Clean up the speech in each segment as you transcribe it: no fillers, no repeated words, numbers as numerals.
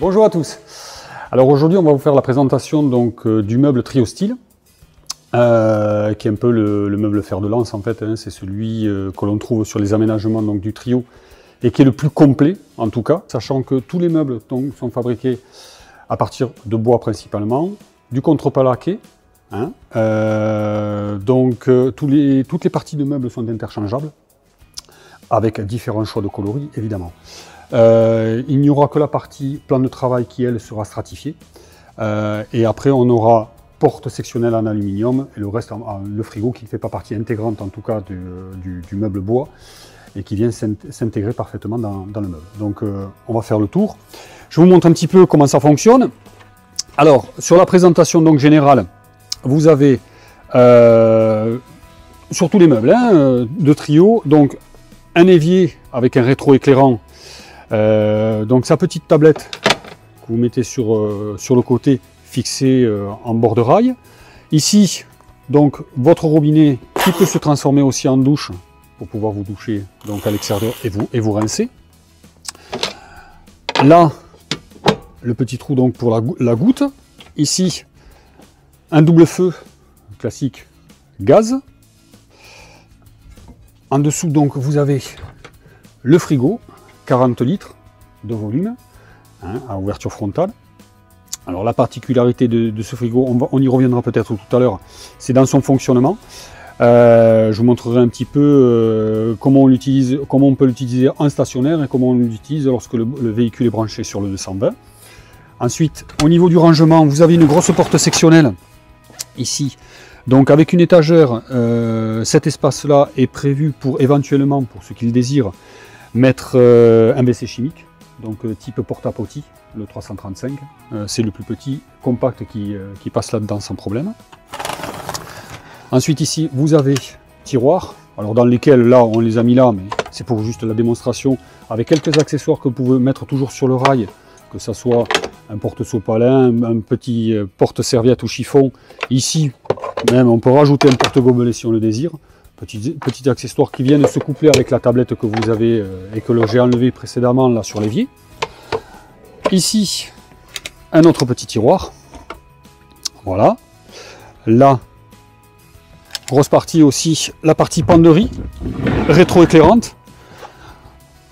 Bonjour à tous. Alors aujourd'hui on va vous faire la présentation donc, du meuble Trio Style, qui est un peu le meuble fer de lance en fait, hein. C'est celui que l'on trouve sur les aménagements donc, du Trio et qui est le plus complet en tout cas, sachant que tous les meubles donc, sont fabriqués à partir de bois principalement, du contrepas laqué, hein. Toutes les parties de meubles sont interchangeables avec différents choix de coloris évidemment. Il n'y aura que la partie plan de travail qui, elle, sera stratifiée. Et après, on aura porte sectionnelle en aluminium et le reste, le frigo qui ne fait pas partie intégrante, en tout cas, du meuble bois et qui vient s'intégrer parfaitement dans le meuble. Donc, on va faire le tour. Je vous montre un petit peu comment ça fonctionne. Alors, sur la présentation donc, générale, vous avez, sur tous les meubles hein, de Trio, donc, un évier avec un rétro-éclairant. Donc sa petite tablette que vous mettez sur le côté fixée en bord de rail. Ici, donc votre robinet qui peut se transformer aussi en douche pour pouvoir vous doucher donc à l'extérieur et vous rincer. Là, le petit trou donc pour la goutte. Ici, un double feu classique gaz. En dessous donc vous avez le frigo. 40 litres de volume, hein, à ouverture frontale. Alors la particularité de ce frigo, on y reviendra peut-être tout à l'heure, c'est dans son fonctionnement. Je vous montrerai un petit peu comment on peut l'utiliser en stationnaire et comment on l'utilise lorsque le véhicule est branché sur le 220. Ensuite, au niveau du rangement, vous avez une grosse porte sectionnelle ici. Donc avec une étagère, cet espace-là est prévu pour éventuellement, pour ceux qui le désirent, mettre un WC chimique, donc type porte-à-potty, le 335. C'est le plus petit, compact qui passe là-dedans sans problème. Ensuite ici, vous avez tiroirs, alors dans lesquels, là, on les a mis là, mais c'est pour juste la démonstration, avec quelques accessoires que vous pouvez mettre toujours sur le rail, que ce soit un porte-sopalin, un petit porte-serviette ou chiffon. Ici, même, on peut rajouter un porte-gobelet si on le désire. Petits accessoires qui viennent se coupler avec la tablette que vous avez et que j'ai enlevé précédemment là sur l'évier. Ici, un autre petit tiroir. Voilà. Là, grosse partie aussi, la partie penderie, rétro-éclairante.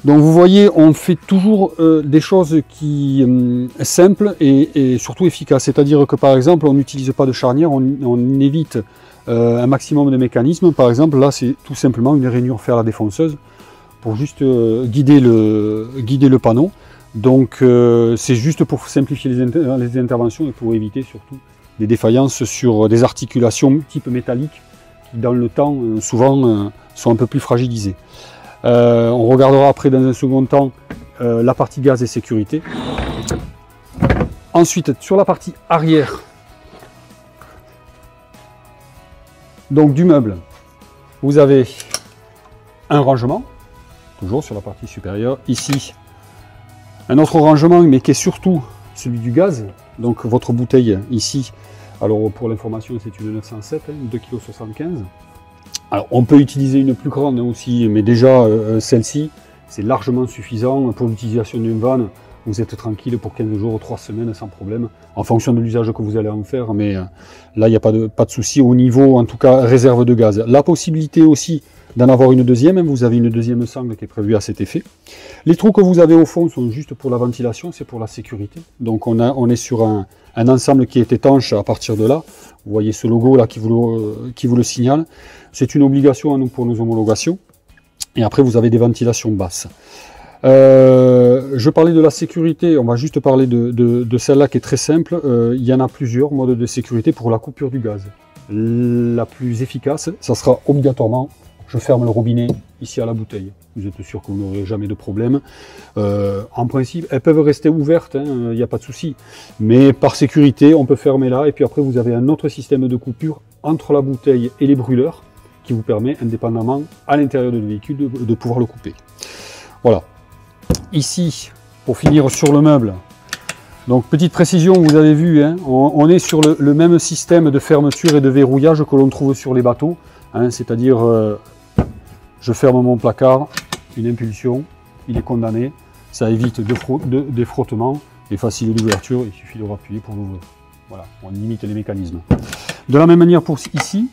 Donc vous voyez, on fait toujours des choses qui simples et surtout efficaces. C'est-à-dire que par exemple, on n'utilise pas de charnière, on évite un maximum de mécanismes. Par exemple, là, c'est tout simplement une rainure fer à la défonceuse pour juste guider le panneau. Donc, c'est juste pour simplifier les interventions et pour éviter surtout des défaillances sur des articulations type métallique qui, dans le temps, souvent sont un peu plus fragilisées. On regardera après, dans un second temps, la partie gaz et sécurité. Ensuite, sur la partie arrière, donc du meuble, vous avez un rangement, toujours sur la partie supérieure. Ici, un autre rangement, mais qui est surtout celui du gaz. Donc votre bouteille ici, alors pour l'information, c'est une 907, hein, 2,75 kg. Alors on peut utiliser une plus grande aussi, mais déjà celle-ci, c'est largement suffisant pour l'utilisation d'une vanne. Vous êtes tranquille pour 15 jours, 3 semaines sans problème, en fonction de l'usage que vous allez en faire, mais là, il n'y a pas de souci au niveau, en tout cas, réserve de gaz. La possibilité aussi d'en avoir une deuxième, vous avez une deuxième sangle qui est prévue à cet effet. Les trous que vous avez au fond sont juste pour la ventilation, c'est pour la sécurité. Donc on est sur un ensemble qui est étanche à partir de là. Vous voyez ce logo là qui vous le signale. C'est une obligation pour nos homologations. Et après, vous avez des ventilations basses. Je parlais de la sécurité, on va juste parler de celle-là qui est très simple. Il y en a plusieurs modes de sécurité pour la coupure du gaz. La plus efficace, ça sera obligatoirement, je ferme le robinet ici à la bouteille. Vous êtes sûr que vous n'aurez jamais de problème. En principe, elles peuvent rester ouvertes, il n'y a pas de souci. Mais par sécurité, on peut fermer là. Et puis après, vous avez un autre système de coupure entre la bouteille et les brûleurs qui vous permet, indépendamment à l'intérieur du véhicule, de pouvoir le couper. Voilà. Ici, pour finir sur le meuble, donc petite précision, vous avez vu, hein, on est sur le même système de fermeture et de verrouillage que l'on trouve sur les bateaux, hein, c'est-à-dire je ferme mon placard, une impulsion, il est condamné, ça évite des frottements est facile d'ouverture, il suffit de appuyer pour l'ouvrir. Voilà, on limite les mécanismes. De la même manière pour ici,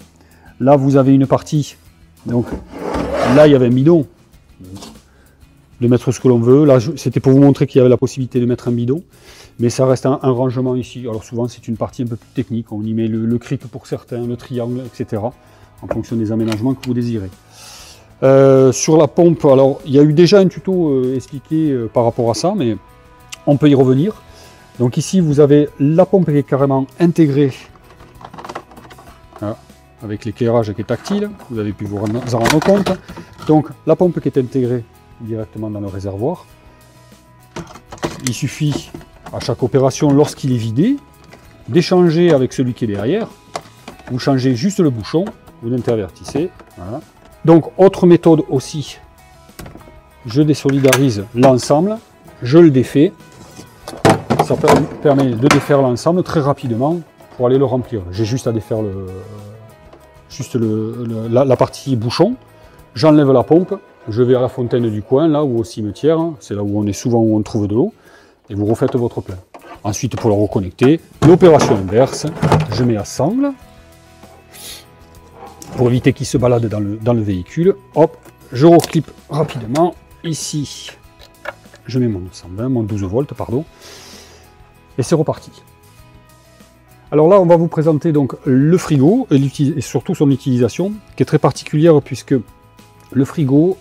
là vous avez une partie, donc là il y avait un bidon, de mettre ce que l'on veut. Là c'était pour vous montrer qu'il y avait la possibilité de mettre un bidon, mais ça reste un rangement ici. Alors souvent c'est une partie un peu plus technique, on y met le cric pour certains, le triangle, etc. en fonction des aménagements que vous désirez. Sur la pompe, alors il y a eu déjà un tuto expliqué par rapport à ça, mais on peut y revenir. Donc ici vous avez la pompe qui est carrément intégrée, voilà, avec l'éclairage qui est tactile, vous avez pu vous en rendre compte. Donc la pompe qui est intégrée directement dans le réservoir. Il suffit à chaque opération, lorsqu'il est vidé, d'échanger avec celui qui est derrière. Vous changez juste le bouchon, vous l'intervertissez. Voilà. Donc autre méthode aussi, je désolidarise l'ensemble, je le défais. Ça permet de défaire l'ensemble très rapidement pour aller le remplir. J'ai juste à défaire la partie bouchon. J'enlève la pompe, je vais à la fontaine du coin, là, ou au cimetière. C'est là où on est souvent, où on trouve de l'eau. Et vous refaites votre plein. Ensuite, pour le reconnecter, l'opération inverse, je mets à sangle. Pour éviter qu'il se balade dans le véhicule. Hop, je reclippe rapidement. Ici, je mets mon 220, mon 12 volts, pardon. Et c'est reparti. Alors là, on va vous présenter donc le frigo et surtout son utilisation, qui est très particulière puisque le frigo,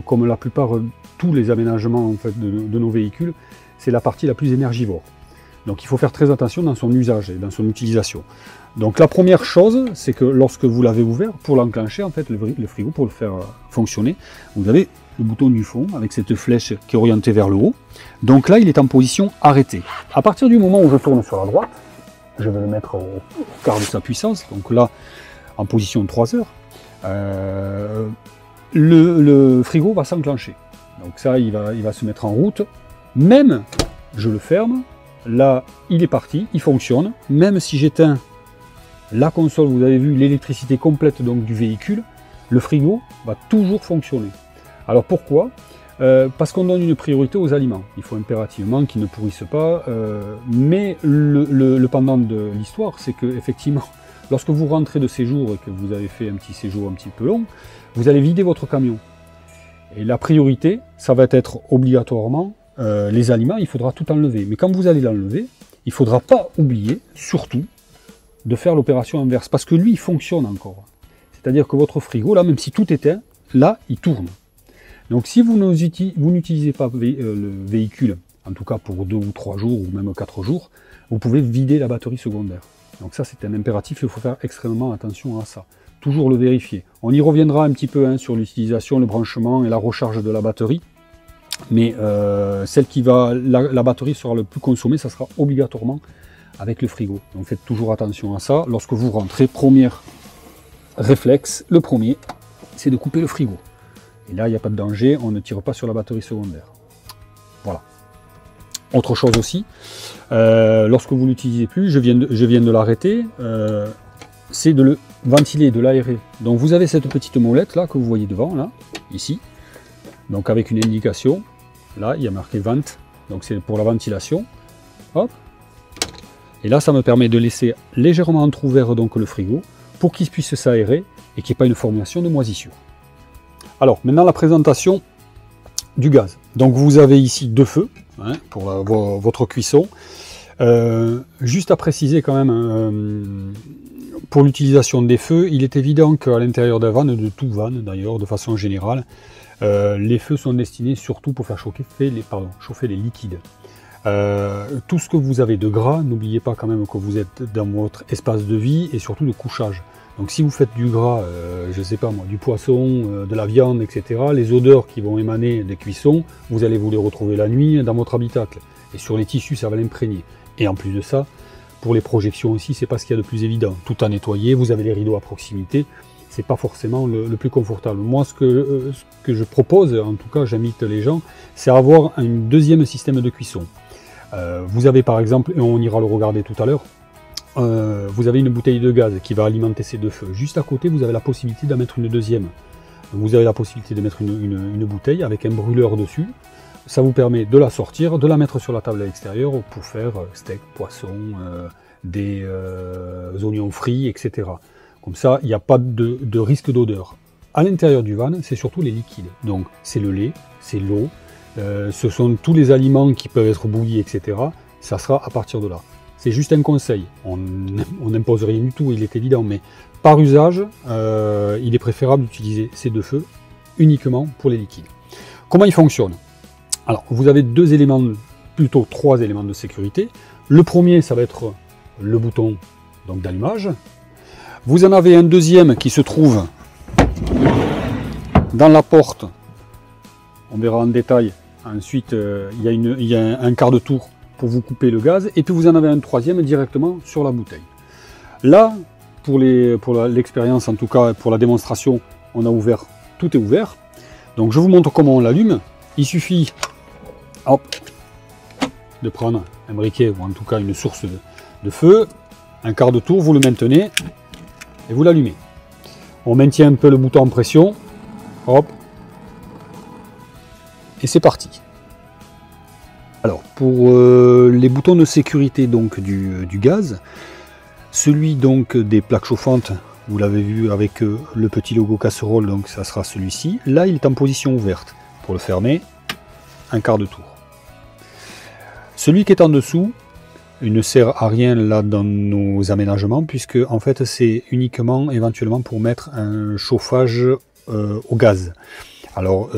comme la plupart tous les aménagements en fait, de nos véhicules, c'est la partie la plus énergivore. Donc il faut faire très attention dans son usage et dans son utilisation. Donc la première chose, c'est que lorsque vous l'avez ouvert, pour l'enclencher, en fait, le frigo, pour le faire fonctionner, vous avez le bouton du fond avec cette flèche qui est orientée vers le haut. Donc là, il est en position arrêtée. À partir du moment où je tourne sur la droite, je vais le mettre au quart de sa puissance, donc là, en position de 3 heures, le frigo va s'enclencher. Donc ça, il va se mettre en route. Même, je le ferme, là, il est parti, il fonctionne. Même si j'éteins la console, vous avez vu l'électricité complète donc, du véhicule, le frigo va toujours fonctionner. Alors pourquoi ? Parce qu'on donne une priorité aux aliments. Il faut impérativement qu'ils ne pourrissent pas. Mais le pendant de l'histoire, c'est que effectivement, lorsque vous rentrez de séjour et que vous avez fait un petit séjour un petit peu long, vous allez vider votre camion. Et la priorité, ça va être obligatoirement les aliments, il faudra tout enlever. Mais quand vous allez l'enlever, il ne faudra pas oublier, surtout, de faire l'opération inverse. Parce que lui, il fonctionne encore. C'est-à-dire que votre frigo, là, même si tout éteint, là, il tourne. Donc si vous n'utilisez pas le véhicule, en tout cas pour 2 ou 3 jours, ou même 4 jours, vous pouvez vider la batterie secondaire. Donc ça, c'est un impératif, il faut faire extrêmement attention à ça. Toujours le vérifier. On y reviendra un petit peu hein, sur l'utilisation, le branchement et la recharge de la batterie. Mais la batterie sera le plus consommée, ça sera obligatoirement avec le frigo. Donc faites toujours attention à ça. Lorsque vous rentrez, premier réflexe, le premier, c'est de couper le frigo. Et là, il n'y a pas de danger, on ne tire pas sur la batterie secondaire. Voilà. Autre chose aussi, lorsque vous ne l'utilisez plus, je viens de l'arrêter, c'est de le ventiler, de l'aérer. Donc vous avez cette petite molette là que vous voyez devant, là, ici. Donc avec une indication, là, il y a marqué vent, donc c'est pour la ventilation. Hop. Et là, ça me permet de laisser légèrement entrouvert donc le frigo pour qu'il puisse s'aérer et qu'il n'y ait pas une formation de moisissure. Alors, maintenant la présentation du gaz. Donc vous avez ici 2 feux hein, pour votre cuisson. Juste à préciser quand même, pour l'utilisation des feux, il est évident qu'à l'intérieur d'un van, de tout van d'ailleurs, de façon générale, les feux sont destinés surtout pour faire chauffer les liquides. Tout ce que vous avez de gras, n'oubliez pas quand même que vous êtes dans votre espace de vie et surtout de couchage. Donc si vous faites du gras, je ne sais pas moi, du poisson, de la viande, etc., les odeurs qui vont émaner des cuissons, vous allez vous les retrouver la nuit dans votre habitacle. Et sur les tissus, ça va l'imprégner. Et en plus de ça, pour les projections aussi, c'est pas ce qu'il y a de plus évident. Tout à nettoyer, vous avez les rideaux à proximité, c'est pas forcément le plus confortable. Moi, ce que je propose, en tout cas j'invite les gens, c'est avoir un deuxième système de cuisson. Vous avez par exemple, et on ira le regarder tout à l'heure, vous avez une bouteille de gaz qui va alimenter ces 2 feux. Juste à côté, vous avez la possibilité d'en mettre une deuxième. Vous avez la possibilité de mettre une bouteille avec un brûleur dessus. ça vous permet de la sortir, de la mettre sur la table à l'extérieur pour faire steak, poisson, des oignons frits, etc. Comme ça, il n'y a pas de risque d'odeur. À l'intérieur du van, c'est surtout les liquides. Donc, c'est le lait, c'est l'eau, ce sont tous les aliments qui peuvent être bouillis, etc. Ça sera à partir de là. C'est juste un conseil. On n'impose rien du tout, il est évident, mais par usage, il est préférable d'utiliser ces deux feux uniquement pour les liquides. Comment il fonctionne? Alors, vous avez deux éléments, plutôt trois éléments de sécurité. Le premier, ça va être le bouton d'allumage. Vous en avez un deuxième qui se trouve dans la porte. On verra en détail. Ensuite, il y a un quart de tour pour vous couper le gaz. Et puis vous en avez un troisième directement sur la bouteille. Là, pour l'expérience, en tout cas pour la démonstration, on a ouvert, tout est ouvert. Donc je vous montre comment on l'allume. Il suffit hop, de prendre un briquet ou en tout cas une source de feu. Un quart de tour, vous le maintenez et vous l'allumez. On maintient un peu le bouton en pression. Hop. Et c'est parti. Alors pour les boutons de sécurité donc du gaz, celui donc des plaques chauffantes, vous l'avez vu avec le petit logo casserole, donc ça sera celui-ci. Là il est en position ouverte. Pour le fermer, un quart de tour. Celui qui est en dessous, il ne sert à rien là dans nos aménagements, puisque en fait c'est uniquement éventuellement pour mettre un chauffage au gaz. Alors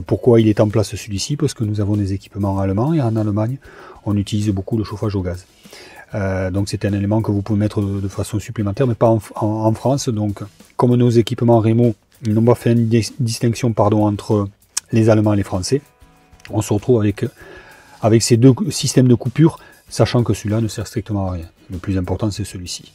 pourquoi il est en place celui-ci? Parce que nous avons des équipements allemands et en Allemagne on utilise beaucoup le chauffage au gaz. Donc c'est un élément que vous pouvez mettre de façon supplémentaire, mais pas en France. Donc comme nos équipements Remo n'ont pas fait une distinction entre les Allemands et les Français, on se retrouve avec ces deux systèmes de coupure, sachant que celui-là ne sert strictement à rien. Le plus important c'est celui-ci.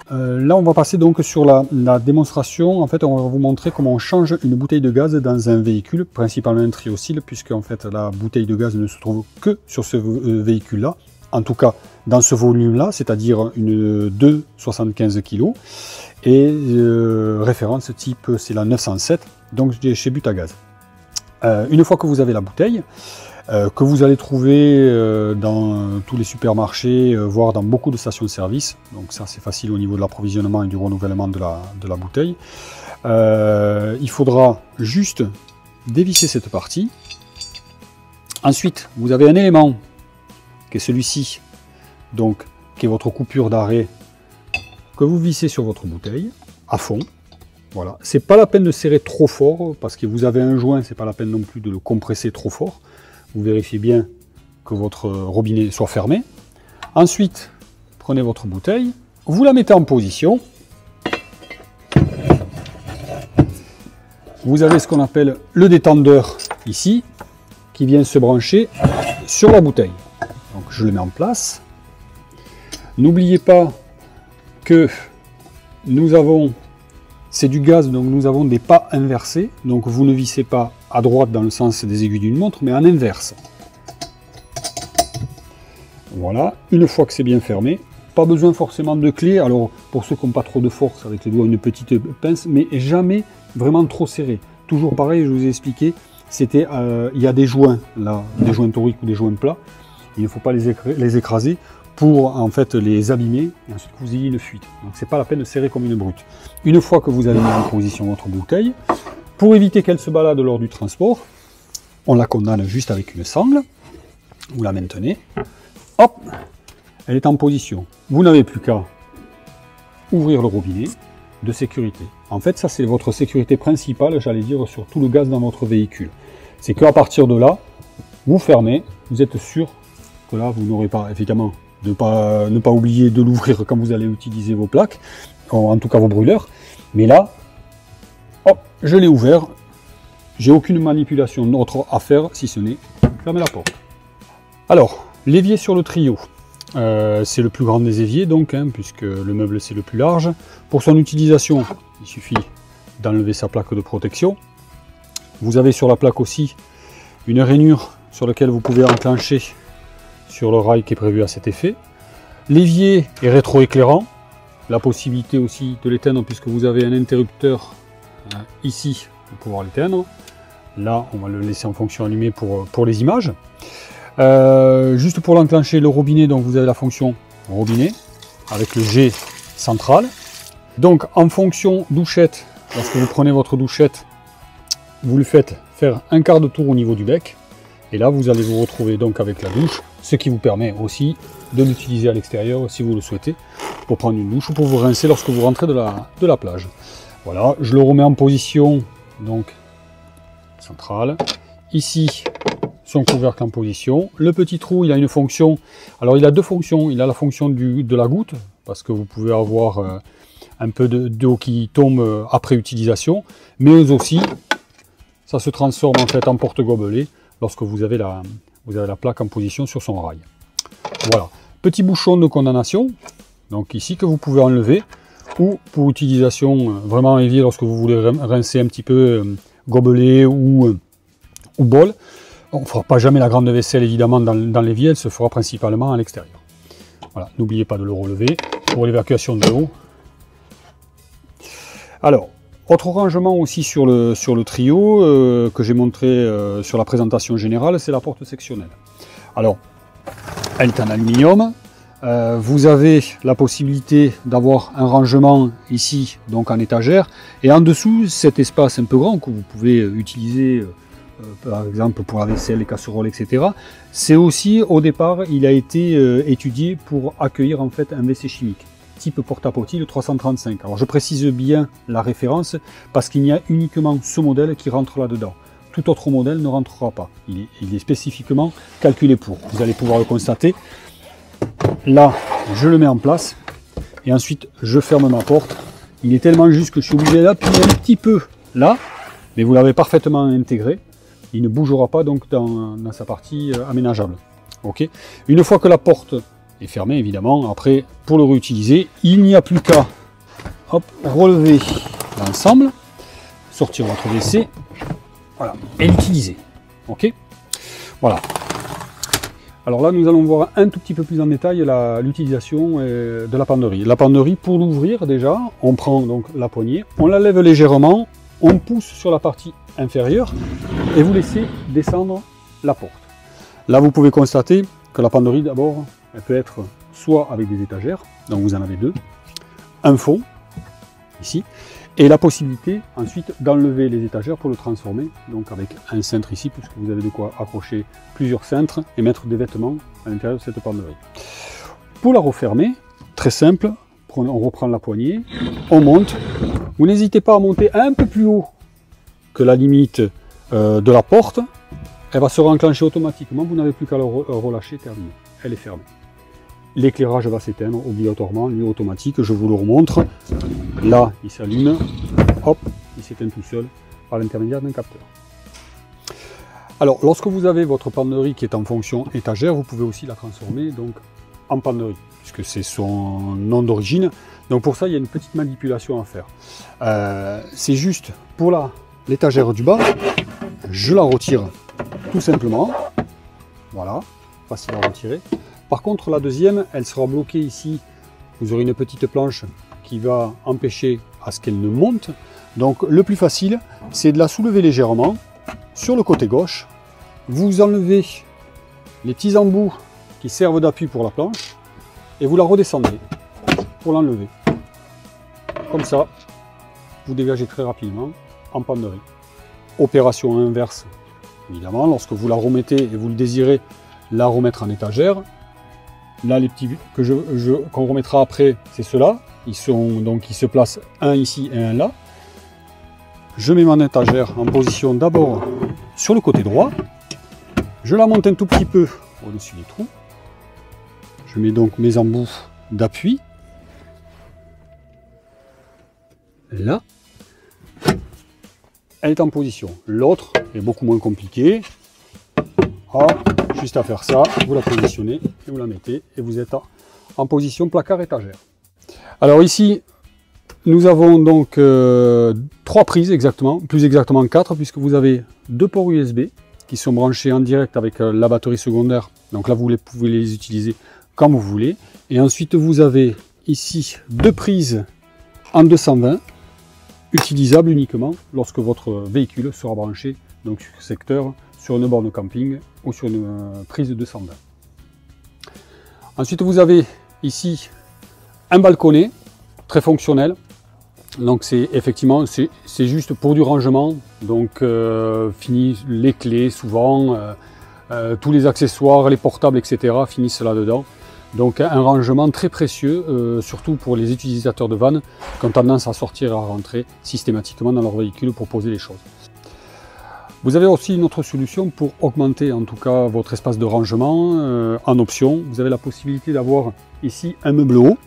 Là on va passer donc sur la démonstration. En fait on va vous montrer comment on change une bouteille de gaz dans un véhicule, principalement un triocyle, puisque en fait la bouteille de gaz ne se trouve que sur ce véhicule là, en tout cas dans ce volume là, c'est-à-dire une 2,75 kg, et référence type c'est la 907, donc chez Butagaz. Une fois que vous avez la bouteille, que vous allez trouver dans tous les supermarchés, voire dans beaucoup de stations de service, donc ça c'est facile au niveau de l'approvisionnement et du renouvellement de la bouteille, il faudra juste dévisser cette partie. Ensuite, vous avez un élément qui est celui-ci, donc qui est votre coupure d'arrêt, que vous vissez sur votre bouteille à fond. Voilà, c'est pas la peine de serrer trop fort parce que vous avez un joint, c'est pas la peine non plus de le compresser trop fort. Vous vérifiez bien que votre robinet soit fermé. Ensuite, prenez votre bouteille, vous la mettez en position. Vous avez ce qu'on appelle le détendeur ici qui vient se brancher sur la bouteille. Donc je le mets en place. N'oubliez pas que nous avons, c'est du gaz, donc nous avons des pas inversés. Donc vous ne vissez pas à droite dans le sens des aiguilles d'une montre, mais en inverse. Voilà, une fois que c'est bien fermé, pas besoin forcément de clé. Alors pour ceux qui n'ont pas trop de force avec les doigts, une petite pince, mais jamais vraiment trop serré. Toujours pareil, je vous ai expliqué, c'était il y a des joints là, des joints toriques ou des joints plats. Il ne faut pas les écraser pour en fait les abîmer et ensuite que vous ayez une fuite. Donc c'est pas la peine de serrer comme une brute. Une fois que vous avez mis en position votre bouteille, pour éviter qu'elle se balade lors du transport, on la condamne juste avec une sangle. Vous la maintenez. Hop, elle est en position. Vous n'avez plus qu'à ouvrir le robinet de sécurité. En fait, ça c'est votre sécurité principale, j'allais dire, sur tout le gaz dans votre véhicule. C'est qu'à partir de là, vous fermez, vous êtes sûr que là, vous n'aurez pas, effectivement, ne pas oublier de l'ouvrir quand vous allez utiliser vos plaques, en tout cas vos brûleurs. Mais là, hop, je l'ai ouvert. J'ai aucune manipulation autre à faire si ce n'est fermer la porte. Alors, l'évier sur le Trio. C'est le plus grand des éviers, donc, puisque le meuble c'est le plus large. Pour son utilisation, il suffit d'enlever sa plaque de protection. Vous avez sur la plaque aussi une rainure sur laquelle vous pouvez enclencher sur le rail qui est prévu à cet effet. L'évier est rétroéclairant, la possibilité aussi de l'éteindre puisque vous avez un interrupteur ici pour pouvoir l'éteindre. Là, on va le laisser en fonction allumée pour les images. Juste pour l'enclencher, le robinet, donc vous avez la fonction robinet avec le G central. Donc en fonction douchette, lorsque vous prenez votre douchette, vous le faites faire un quart de tour au niveau du bec. Et là, vous allez vous retrouver donc avec la douche, ce qui vous permet aussi de l'utiliser à l'extérieur si vous le souhaitez, pour prendre une douche ou pour vous rincer lorsque vous rentrez de la plage. Voilà, je le remets en position donc centrale. Ici, son couvercle en position. Le petit trou, il a une fonction. Alors, il a deux fonctions. Il a la fonction de la goutte, parce que vous pouvez avoir un peu d'eau qui tombe après utilisation, mais aussi, ça se transforme en fait en porte-gobelet lorsque vous avez la plaque en position sur son rail. Voilà, petit bouchon de condamnation, donc ici que vous pouvez enlever, ou pour utilisation vraiment évier lorsque vous voulez rincer un petit peu gobelet ou bol. On ne fera pas jamais la grande vaisselle évidemment dans l'évier, elle se fera principalement à l'extérieur. Voilà, n'oubliez pas de le relever pour l'évacuation de l'eau. Alors, autre rangement aussi sur le trio que j'ai montré sur la présentation générale, c'est la porte sectionnelle. Alors, elle est en aluminium. Vous avez la possibilité d'avoir un rangement ici, donc en étagère, et en dessous, cet espace un peu grand que vous pouvez utiliser par exemple pour la vaisselle, les casseroles, etc. C'est aussi, au départ, il a été étudié pour accueillir en fait un WC chimique type porte-à-potty, le 335. Alors je précise bien la référence parce qu'il y a uniquement ce modèle qui rentre là-dedans. Tout autre modèle ne rentrera pas. Il est spécifiquement calculé pour. Vous allez pouvoir le constater. Là, je le mets en place et ensuite je ferme ma porte. Il est tellement juste que je suis obligé d'appuyer un petit peu là, mais vous l'avez parfaitement intégré. Il ne bougera pas donc dans sa partie aménageable. Ok. Une fois que la porte est fermée, évidemment, après pour le réutiliser, il n'y a plus qu'à relever l'ensemble, sortir votre WC, voilà, et l'utiliser. Ok. Voilà. Alors là, nous allons voir un tout petit peu plus en détail l'utilisation de la penderie. La penderie, pour l'ouvrir déjà, on prend donc la poignée, on la lève légèrement, on pousse sur la partie inférieure et vous laissez descendre la porte. Là, vous pouvez constater que la penderie, d'abord, elle peut être soit avec des étagères, donc vous en avez deux, un fond, ici, et la possibilité ensuite d'enlever les étagères pour le transformer, donc avec un cintre ici, puisque vous avez de quoi accrocher plusieurs cintres et mettre des vêtements à l'intérieur de cette penderie. Pour la refermer, très simple, on reprend la poignée, on monte, vous n'hésitez pas à monter un peu plus haut que la limite de la porte, elle va se enclencher automatiquement, vous n'avez plus qu'à le relâcher, terminé, elle est fermée. L'éclairage va s'éteindre obligatoirement, lui automatique, je vous le remontre. Là, il s'allume, hop, il s'éteint tout seul par l'intermédiaire d'un capteur. Alors, lorsque vous avez votre penderie qui est en fonction étagère, vous pouvez aussi la transformer donc en penderie, puisque c'est son nom d'origine. Donc pour ça, il y a une petite manipulation à faire. C'est juste pour l'étagère du bas, je la retire tout simplement. Voilà, facile à retirer. Par contre, la deuxième, elle sera bloquée ici. Vous aurez une petite planche qui va empêcher à ce qu'elle ne monte. Donc le plus facile, c'est de la soulever légèrement sur le côté gauche. Vous enlevez les petits embouts qui servent d'appui pour la planche et vous la redescendez pour l'enlever. Comme ça, vous dégagez très rapidement en penderie. Opération inverse, évidemment, lorsque vous la remettez et vous le désirez la remettre en étagère. Là, les petits qu'on remettra après, c'est ceux-là. Ils se placent un ici et un là. Je mets mon étagère en position d'abord sur le côté droit. Je la monte un tout petit peu au-dessus des trous. Je mets donc mes embouts d'appui. Là. Elle est en position. L'autre est beaucoup moins compliqué. Juste à faire ça, vous la positionnez et vous la mettez et vous êtes en position placard étagère. Alors ici, nous avons donc 3 prises exactement, plus exactement 4, puisque vous avez 2 ports USB qui sont branchés en direct avec la batterie secondaire. Donc là, vous pouvez les utiliser comme vous voulez. Et ensuite, vous avez ici 2 prises en 220, utilisables uniquement lorsque votre véhicule sera branché donc sur ce secteur, sur une borne camping ou sur une prise de 120. Ensuite, vous avez ici un balconnet très fonctionnel. Donc c'est effectivement, c'est juste pour du rangement. Donc fini les clés souvent, tous les accessoires, les portables, etc. finissent là-dedans. Donc un rangement très précieux, surtout pour les utilisateurs de van qui ont tendance à sortir et à rentrer systématiquement dans leur véhicule pour poser les choses. Vous avez aussi une autre solution pour augmenter en tout cas votre espace de rangement. En option, vous avez la possibilité d'avoir ici un meuble haut,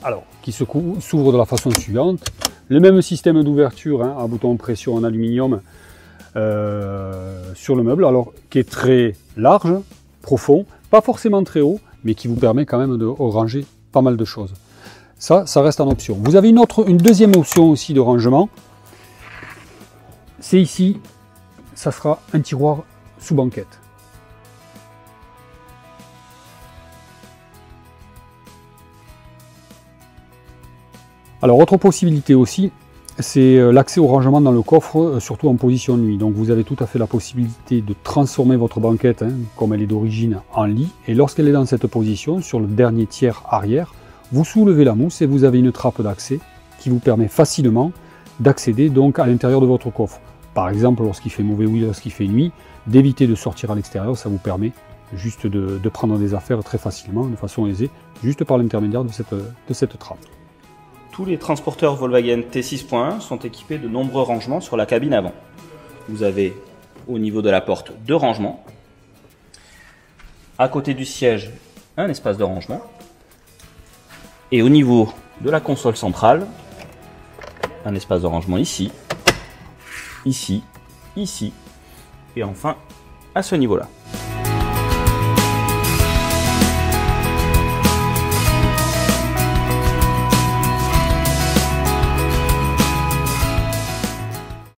alors qui s'ouvre de la façon suivante. Le même système d'ouverture à bouton pression en aluminium sur le meuble, alors qui est très large, profond, pas forcément très haut, mais qui vous permet quand même de ranger pas mal de choses. Ça reste en option. Vous avez une deuxième option aussi de rangement. C'est ici, ça sera un tiroir sous banquette. Alors, autre possibilité aussi, c'est l'accès au rangement dans le coffre, surtout en position nuit. Donc vous avez tout à fait la possibilité de transformer votre banquette, comme elle est d'origine, en lit. Et lorsqu'elle est dans cette position, sur le dernier tiers arrière, vous soulevez la mousse et vous avez une trappe d'accès qui vous permet facilement d'accéder donc à l'intérieur de votre coffre. Par exemple, lorsqu'il fait mauvais ou lorsqu'il fait nuit, d'éviter de sortir à l'extérieur, ça vous permet juste de prendre des affaires très facilement, de façon aisée, juste par l'intermédiaire de cette trappe. Tous les transporteurs Volkswagen T6.1 sont équipés de nombreux rangements sur la cabine avant. Vous avez au niveau de la porte 2 rangements. À côté du siège, un espace de rangement. Et au niveau de la console centrale, un espace de rangement ici, ici, ici, et enfin à ce niveau-là.